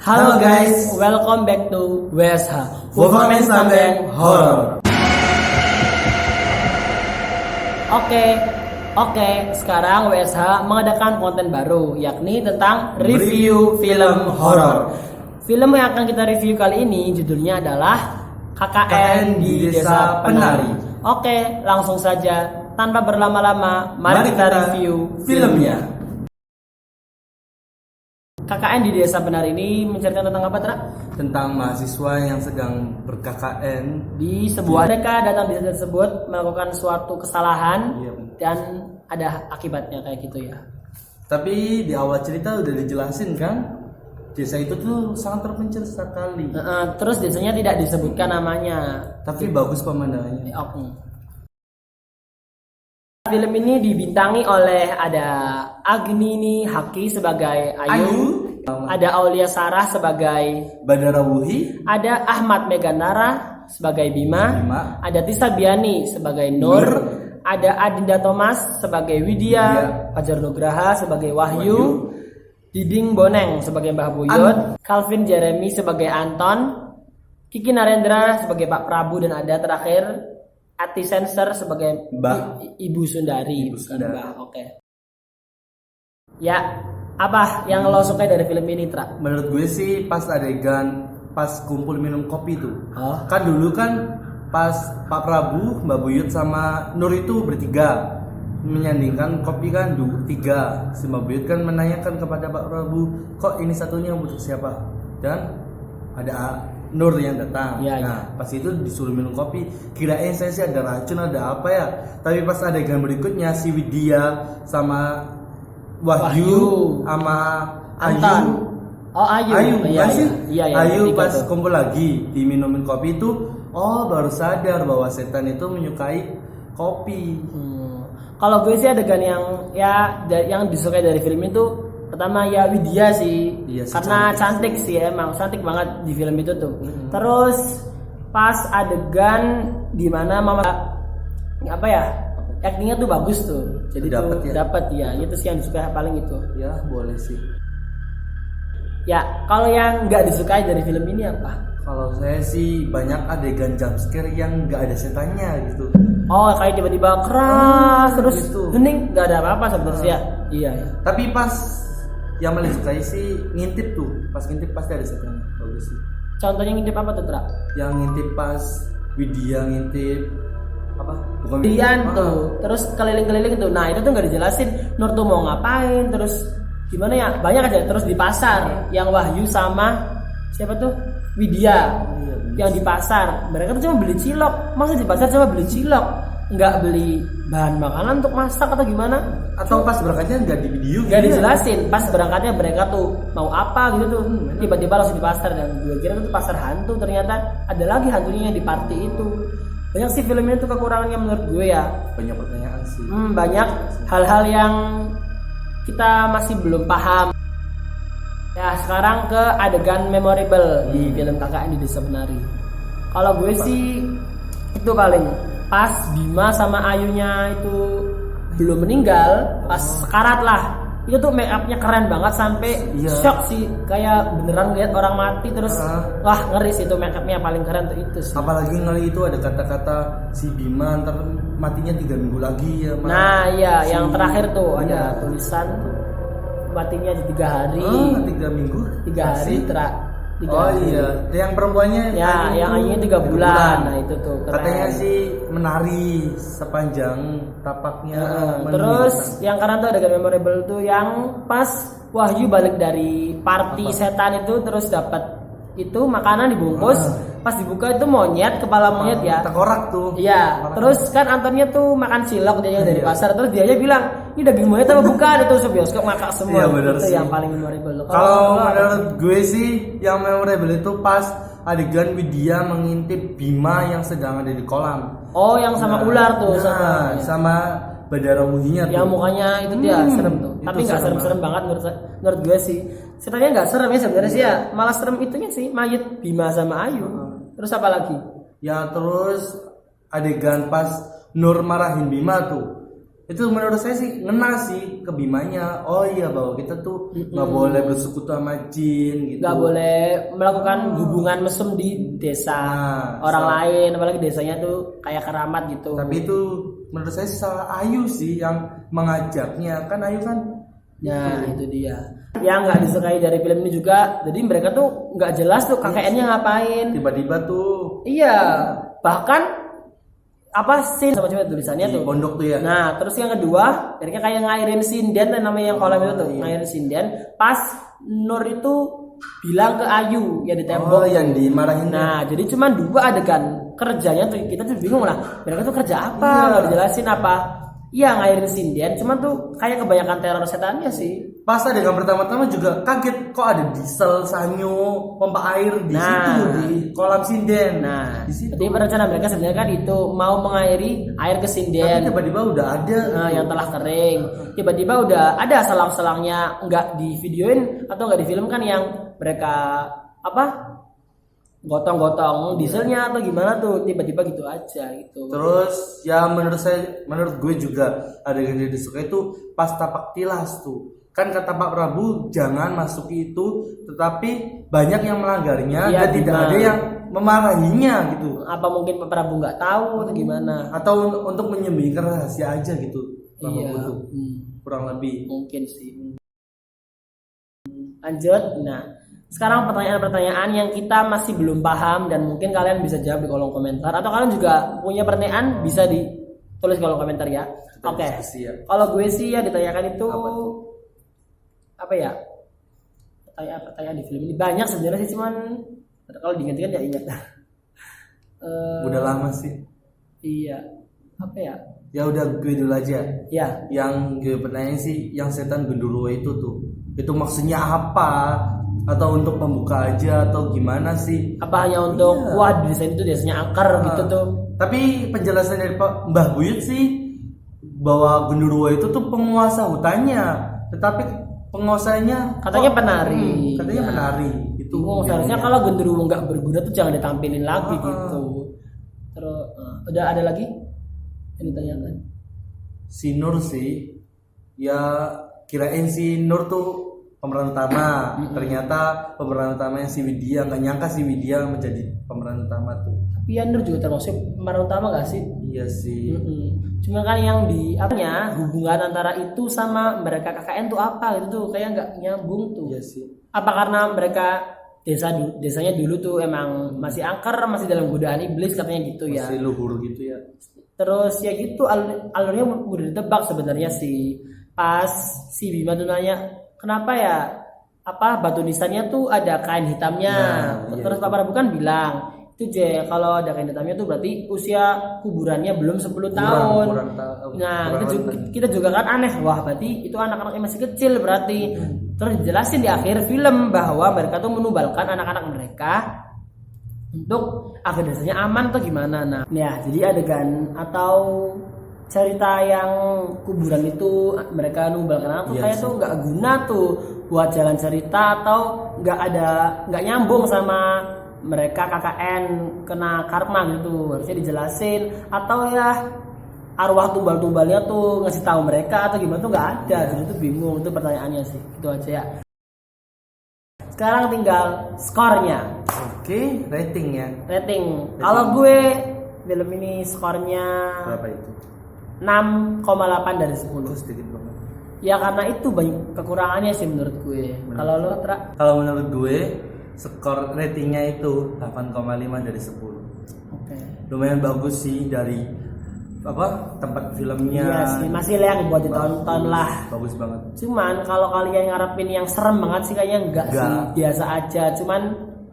Halo guys, welcome back to WSH Performance Sampai Horror. Oke, sekarang WSH mengadakan konten baru, yakni tentang review film horor. Film yang akan kita review kali ini judulnya adalah KKN di Desa Penari. Oke, langsung saja tanpa berlama-lama, mari kita review filmnya. KKN di Desa Penari ini menceritakan tentang apa, Tra? Tentang mahasiswa yang sedang ber-KKN Di sebuah mereka datang di desa tersebut melakukan suatu kesalahan, Iya. dan ada akibatnya kayak gitu ya. Tapi di awal cerita udah dijelasin kan, desa itu tuh sangat terpencil sekali. Terus desanya tidak disebutkan namanya. Tapi bagus pemandangannya. Oke. Film ini dibintangi oleh ada Agnini Haki sebagai Ayu, ada Aulia Sarah sebagai Badara Wuhi, ada Ahmad Megandara sebagai Bima, ada Tisa Biani sebagai Nur, ada Adinda Thomas sebagai Widya, Fajar Nugraha sebagai Wahyu, Diding Boneng sebagai Mbah Buyut, Calvin Jeremy sebagai Anton, Kiki Narendra sebagai Pak Prabu, dan ada terakhir Ati Sensor sebagai Ibu Sundari. Mbah. Oke. Ya, apa yang lo suka dari film ini, Tra? menurut gue sih pas adegan pas kumpul minum kopi tuh. Oh. Kan dulu kan pas Pak Prabu, Mbak Buyut sama Nur itu bertiga menyandingkan kopi kan tiga. Si Mbak Buyut kan menanyakan kepada Pak Prabu, kok ini satunya untuk siapa? Dan ada Nur yang datang. Pas itu disuruh minum kopi, kirain saya sih ada racun, ada apa ya. Tapi pas adegan berikutnya si Widya sama Wahyu sama Anton. Ayu bukan sih? Iya, Ayu pas kumpul lagi diminumin kopi itu, baru sadar bahwa setan itu menyukai kopi. Kalau gue sih adegan yang disukai dari film itu, pertama ya Widya sih, karena cantik sih, emang cantik banget di film itu tuh. Terus pas adegan dimana mama actingnya tuh bagus tuh, jadi dapat ya itu sih yang disukai paling itu. Ya boleh sih. Ya kalau yang nggak disukai dari film ini apa? Kalau saya sih banyak adegan jumpscare yang nggak ada setannya gitu. Kayak tiba-tiba keras terus gitu. hening, nggak ada apa-apa sebenarnya. Iya. Tapi pas yang paling suka sih ngintip tuh, pas ngintip pasti ada setannya, bagus sih. Contohnya ngintip apa tuh, Tra? Yang ngintip pas Widya ngintip apa? Bukan Dian tuh, terus keliling-keliling tuh. Nah itu tuh nggak dijelasin Nur tuh mau ngapain, terus gimana ya, banyak aja. Terus di pasar yang Wahyu sama siapa tuh Widya, yang di pasar mereka tuh cuma beli cilok. Masa di pasar cuma beli cilok, nggak beli bahan makanan untuk masak atau gimana? Atau pas berangkatnya nggak di video? Nggak dijelasin. Pas berangkatnya mereka tuh mau apa gitu tuh, tiba-tiba langsung di pasar, dan gue kira itu pasar hantu, ternyata ada lagi hantunya yang di party itu. Banyak sih film ini tuh kekurangannya menurut gue ya. Banyak pertanyaan sih. Banyak hal-hal yang kita masih belum paham. Ya sekarang ke adegan memorable di film KKN di Desa Penari. Kalau gue sih itu paling pas Bima sama Ayunya itu belum meninggal, pas sekarat lah. Itu tuh make upnya keren banget sampai shock sih, kayak beneran lihat orang mati terus wah ngeri sih, itu make upnya paling keren tuh itu sih. Apalagi ngeri itu ada kata-kata si Bima ntar matinya 3 minggu lagi ya. Nah iya, yang terakhir tuh ada tulisan matinya di 3 hari. 3 minggu? 3 hari hari. Iya, yang perempuannya ya, yang Ayunya 3 bulan. Nah itu tuh keren. Katanya sih menari sepanjang tapaknya. Terus yang karena tuh adegan memorable tuh yang pas Wahyu balik dari party setan itu, terus dapat itu makanan dibungkus. Pas dibuka itu monyet, kepala monyet ya. Tengkorak tuh. Iya. Terus kan Antonnya tuh makan cilok dia dari pasar, terus dia aja bilang, "Ini daging monyet apa bukan?" Itu sebioskop ngakak semua. Itu yang paling memorable. Kalau menurut gue sih yang memorable itu pas adegan Widya mengintip Bima yang sedang ada di kolam. Yang sama ular tuh, sama Badara Wuhinya tuh. Yang mukanya itu dia serem tuh. Tapi nggak serem-serem banget menurut gue sih. Sebenarnya nggak serem ya sebenarnya sih ya. Malah serem itunya sih mayat Bima sama Ayu. Terus apa lagi? Ya terus adegan pas Nur marahin Bima tuh. Itu menurut saya sih ngena sih ke Bimanya. Oh iya, bahwa kita tuh nggak boleh bersekutu sama jin gitu, nggak boleh melakukan hubungan mesum di desa orang lain, apalagi desanya tuh kayak keramat gitu. Tapi itu menurut saya sih salah Ayu sih yang mengajaknya, kan Ayu kan. Nah itu dia yang nggak disukai dari film ini juga. Jadi mereka tuh nggak jelas tuh KKN-nya ngapain. Tiba-tiba tuh. Iya, bahkan apa sih sama cuma tulisannya tuh pondok tuh ya. Nah terus yang kedua, mereka kayak ngairin sinden, namanya yang kolam itu tuh, ngairin sinden. Pas Nur itu bilang ke Ayu yang di tembok, yang dimarahin. Nah jadi cuma 2 adegan kerjanya tuh, kita tuh bingung lah, mereka tuh kerja apa, nggak dijelasin apa. Iya ngairin sinden, cuma tuh kayak kebanyakan teror setannya sih. Pas adegan pertama-tama juga kaget, kok ada diesel, sanyo, pompa air di situ di kolam sinden. Nah, di situ. Jadi rencana mereka sebenarnya kan itu mau mengairi air ke sinden. Tapi tiba-tiba udah ada yang telah kering. Tiba-tiba udah ada selang-selangnya, nggak di videoin atau nggak difilmkan yang mereka apa? Gotong-gotong dieselnya atau gimana tuh, tiba-tiba gitu aja gitu. Terus ya menurut gue juga ada yang disuka itu pas tapak tilas tuh. Kan kata Pak Prabu jangan masuk itu, tetapi banyak yang melanggarnya dan tidak ada yang memarahinya gitu. Apa mungkin Pak Prabu nggak tahu atau gimana? Atau untuk menyembunyikan rahasia aja gitu. Iya. Kurang lebih. Mungkin sih. Lanjut. Nah. Sekarang pertanyaan-pertanyaan yang kita masih belum paham dan mungkin kalian bisa jawab di kolom komentar, atau kalian juga punya pertanyaan bisa ditulis di kolom komentar ya. Oke. Kalau gue sih ya ditanyakan itu apa ya? Pertanyaan di film ini banyak sebenarnya sih, cuman kalau diingat-ingat ya ingat. Udah lama sih. Iya. Apa ya? Ya udah gue dulu aja. Ya. Yang gue pertanyaan sih yang setan genderuwo itu tuh. Itu maksudnya apa? Atau untuk pembuka aja atau gimana sih? Apa hanya untuk wah desain itu biasanya angker gitu tuh? Tapi penjelasan dari Pak Mbah Buyut sih bahwa genderuwo itu tuh penguasa hutannya, tetapi penguasanya katanya penari. Katanya penari. Itu seharusnya kalau genderuwo nggak berguna tuh jangan ditampilin lagi gitu. Terus udah ada lagi yang ditanyakan? Si Nur sih, ya kirain si Nur tuh pemeran utama. Ternyata pemeran utamanya si Widya. Nggak nyangka si Widya menjadi pemeran utama tuh. Tapi ya Nur juga termasuk pemeran utama gak sih? Iya sih. Cuma kan yang di apanya hubungan antara itu sama mereka KKN tuh apa gitu tuh kayak nggak nyambung tuh. Iya sih. Apa karena mereka desanya dulu tuh emang masih angker, masih dalam godaan iblis katanya gitu ya. Masih luhur gitu ya. Terus ya gitu alurnya mudah ditebak sebenarnya sih. Pas si Bima tuh nanya, kenapa ya apa batu nisannya tuh ada kain hitamnya. Terus Pak Prabu kan bilang itu kalau ada kain hitamnya tuh berarti usia kuburannya belum 10 tahun. Nah kita juga kan aneh, wah berarti itu anak-anaknya masih kecil berarti. Terus dijelasin di akhir film bahwa mereka tuh menumbalkan anak-anak mereka untuk agar desanya aman atau gimana. Nah ya jadi adegan atau cerita yang kuburan itu mereka numbalkan anak tuh kayak tuh nggak guna tuh buat jalan cerita, atau nggak nyambung sama mereka KKN kena karma gitu. Harusnya dijelasin, atau ya arwah tumbal-tumbalnya tuh ngasih tahu mereka atau gimana tuh nggak ada. Jadi tuh bingung, itu pertanyaannya sih. Itu aja ya. Sekarang tinggal skornya. Oke, ratingnya. Rating. Kalau gue film ini skornya berapa itu? 6,8 dari 10. Sedikit banget. Ya karena itu banyak kekurangannya sih menurut gue. Kalau lo Tra? Kalau menurut gue skor ratingnya itu 8,5 dari 10. Oke. Lumayan bagus sih dari tempat filmnya. Iya sih, masih yang buat ditonton lah. Bagus banget. Cuman kalau kalian ngarepin yang serem banget sih kayaknya enggak sih, biasa aja. Cuman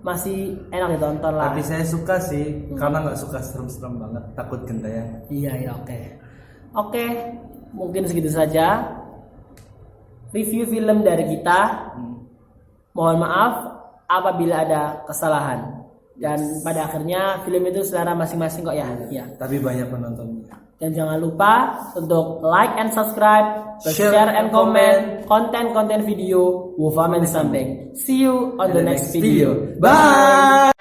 masih enak ditonton lah. Tapi saya suka sih karena nggak suka serem-serem banget, takut gentayangan. Iya ya, oke, mungkin segitu saja review film dari kita. Mohon maaf apabila ada kesalahan. Dan pada akhirnya film itu selera masing-masing kok ya. Tapi banyak penontonnya. Dan jangan lupa untuk like and subscribe, share and comment konten-konten video Wolfman Sambeng. See you on the next video. Bye.